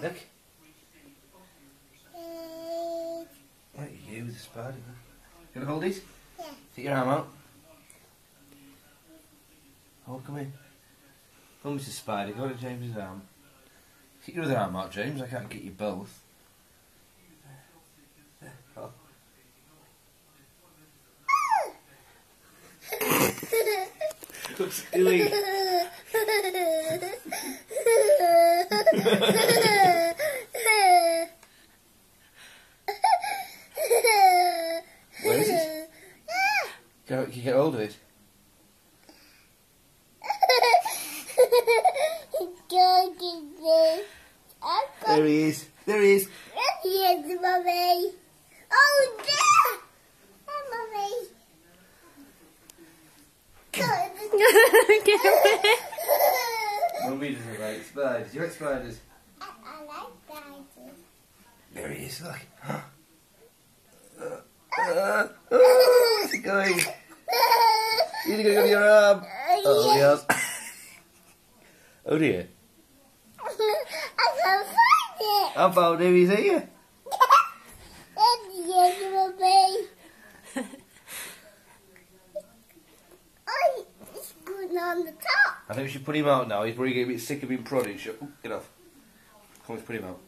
Look. What are you, the spider? You gonna hold it? Yeah. Take your arm out. Oh, come in. Come, Mr. Spider. Go to James's arm. Take your other arm out, James. I can't get you both. Oh. What's he doing? Where is it? Can you get hold of it? There he is. There he is. He is, Mummy. Oh, dear. Mummy. Mummy doesn't like spiders. You like spiders? I like spiders. There he is. Look. Where's he going? He's going to go to your arm. Oh, yes. Oh dear. I can't find it. I found him. He's here. Yes, Mummy. Oh, it's good on the top. I think we should put him out now. He's probably getting a bit sick of being prodded. Get off. Come on, let's put him out.